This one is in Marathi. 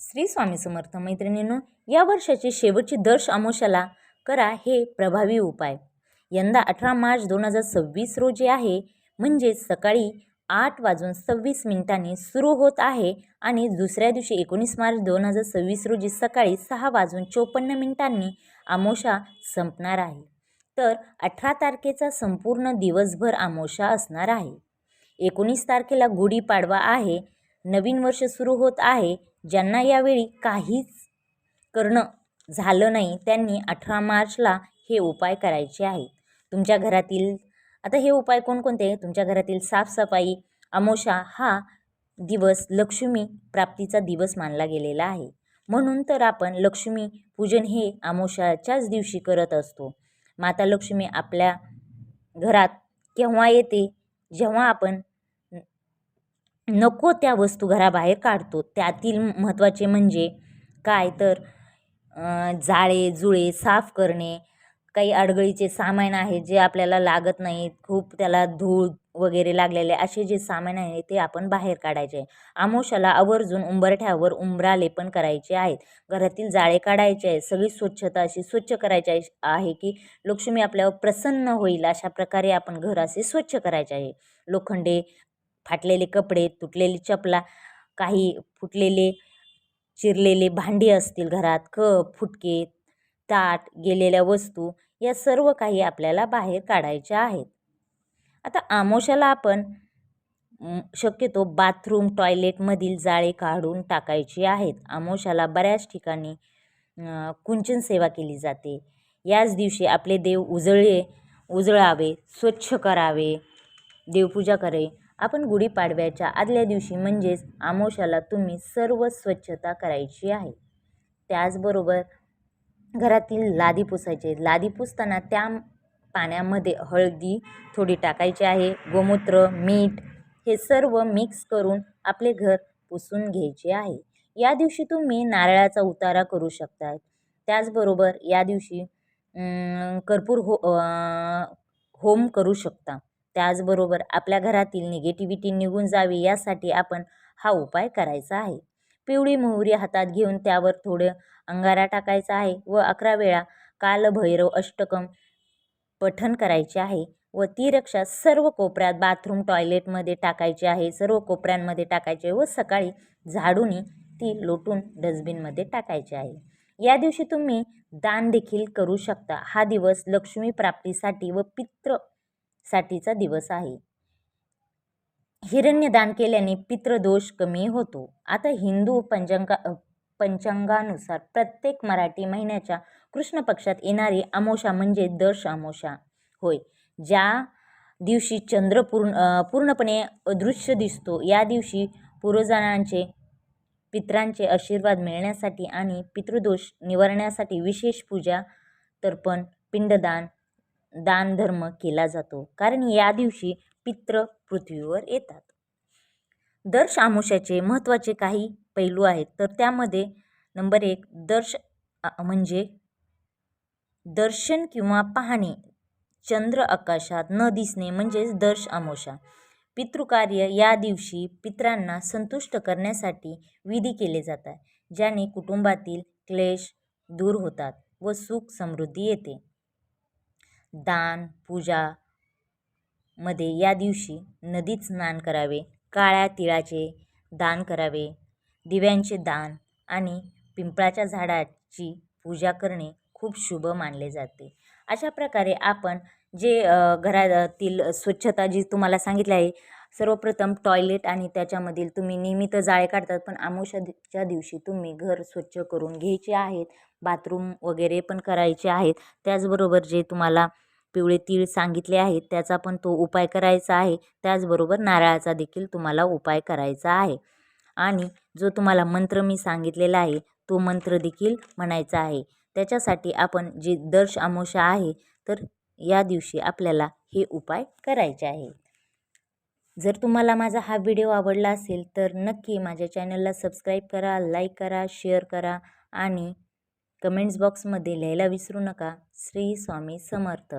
श्री स्वामी समर्थ मैत्रिणींनो, या वर्षाची शेवटची दर्श अमावस्याला करा हे प्रभावी उपाय। यंदा 18 मार्च 2026 रोजी आहे, म्हणजे सकाळी 8:26 सुरू होत आहे आणि दुसऱ्या दिवशी 19 मार्च 2026 रोजी सकाळी 6:54 अमावस्या संपणार आहे। तर 18 तारखेचा संपूर्ण दिवसभर अमावस्या असणार आहे। 19 तारखेला गुढीपाडवा आहे, नवीन वर्ष सुरू होत आहे। ज्यांना यावेळी काहीच करणं झालं नाही त्यांनी 18 मार्चला हे उपाय करायचे आहेत। तुमच्या घरातील आता हे उपाय कोणकोणते? तुमच्या घरातील साफसफाई। अमावस्या हा दिवस लक्ष्मी प्राप्तीचा दिवस मानला गेलेला आहे, म्हणून तर आपण लक्ष्मी पूजन हे अमावस्याच्याच दिवशी करत असतो। माता लक्ष्मी आपल्या घरात केव्हा येते? जेव्हा आपण नको त्या वस्तू घराबाहेर काढतो। त्यातील महत्त्वाचे म्हणजे काय तर जाळे जुळे साफ करणे, काही अडगळीचे सामान आहे जे आपल्याला लागत नाहीत, खूप त्याला धूळ वगैरे लागलेले असे जे सामान आहे ते आपण बाहेर काढायचे। अमावस्याला आवर्जून उंबरठ्यावर उंबरालेपन करायचे आहेत, घरातील जाळे काढायचे आहे, सगळी स्वच्छता अशी स्वच्छ करायची आहे की लक्ष्मी आपल्यावर प्रसन्न होईल। अशा प्रकारे आपण घर असे स्वच्छ करायचे आहे। लोखंडे, फाटलेले कपडे, तुटलेली चपला, काही फुटलेले चिरलेले भांडी असतील घरात, कप, फुटके, ताट, गेलेल्या वस्तू, या सर्व काही आपल्याला बाहेर काढायच्या आहेत। आता अमावस्याला आपण शक्यतो बाथरूम टॉयलेटमधील जाळे काढून टाकायची आहेत। अमावस्याला बऱ्याच ठिकाणी कुंचन सेवा केली जाते। याच दिवशी आपले देव उजळावे, स्वच्छ करावे, देवपूजा करे। आपण गुढीपाडव्याच्या आदल्या दिवशी म्हणजेच अमावस्याला तुम्ही सर्व स्वच्छता करायची आहे। त्याचबरोबर घरातील लादी पुसायचे। लादी पुसताना त्या पाण्यामध्ये हळदी थोडी टाकायची आहे, गोमूत्र, मीठ हे सर्व मिक्स करून आपले घर पुसून घ्यायचे आहे। या दिवशी तुम्ही नारळाचा उतारा करू शकता। त्याचबरोबर या दिवशी कर्पूर होम करू शकता। त्याचबरोबर आपल्या घरातील निगेटिव्हिटी निघून जावी यासाठी आपण हा उपाय करायचा आहे। पिवळी मोहरी हातात घेऊन त्यावर थोडं अंगारा टाकायचा आहे व 11 वेळा कालभैरव अष्टकम पठण करायचे आहे व ती रक्षा सर्व कोपऱ्यात बाथरूम टॉयलेटमध्ये टाकायची आहे, सर्व कोपऱ्यांमध्ये टाकायचे व सकाळी झाडूनी ती लोटून डस्टबिनमध्ये टाकायची आहे। या दिवशी तुम्ही दान देखील करू शकता। हा दिवस लक्ष्मी प्राप्तीसाठी व पितृसाठीचा दिवस आहे। हिरण्यदान केल्याने पितृदोष कमी होतो। आता हिंदू पंचांगानुसार प्रत्येक मराठी महिन्याच्या कृष्ण पक्षात येणारी अमावस्या म्हणजे दर्श अमावस्या होय, ज्या दिवशी चंद्र पूर्णपणे अदृश्य दिसतो। या दिवशी पूर्वजांचे पितरांचे आशीर्वाद मिळण्यासाठी आणि पितृदोष निवारण्यासाठी विशेष पूजा, तर्पण, पिंडदान, दानधर्म केला जातो, कारण या दिवशी पितृ पृथ्वीवर येतात। दर्श अमावस्याचे महत्त्वाचे काही पैलू आहेत, तर त्यामध्ये नंबर 1 दर्श म्हणजे दर्शन किंवा पाहणे, चंद्र आकाशात न दिसणे म्हणजेच दर्श अमावस्या। पितृकार्य, या दिवशी पितरांना संतुष्ट करण्यासाठी विधी केले जातात, ज्याने कुटुंबातील क्लेश दूर होतात व सुख समृद्धी येते। दान पूजा मध्ये या दिवशी नदीत स्नान करावे, काळ्या तिळाचे दान करावे, दिव्यांचे दान आणि पिंपळाच्या झाडाची पूजा करणे खूप शुभ मानले जाते। अशा प्रकारे आपण जे घरातील स्वच्छता जी तुम्हाला सांगितली आहे, सर्वप्रथम टॉयलेट आणि त्याच्यामधील तुम्ही नियमित जाळे काढतात, पण अमावस्याच्या दिवशी तुम्ही घर स्वच्छ करून घ्यायचे आहेत, बाथरूम वगैरे पण करायचे आहेत। त्याचबरोबर जे तुम्हाला पिवळे तीळ सांगितले आहेत त्याचा पण तो उपाय करायचा आहे। त्याचबरोबर नारळाचा देखील तुम्हाला उपाय करायचा आहे आणि जो तुम्हाला मंत्र मी सांगितलेला आहे तो मंत्र देखील म्हणायचा आहे। त्याच्यासाठी आपण जी दर्श अमावस्या आहे तर या दिवशी आपल्याला हे उपाय करायचे आहे। जर तुम्हाला माझा हा व्हिडिओ आवडला असेल तर नक्की माझ्या चॅनलला सबस्क्राईब करा, लाईक करा, शेअर करा आणि कमेंट्स बॉक्समध्ये लिहायला विसरू नका। श्री स्वामी समर्थ।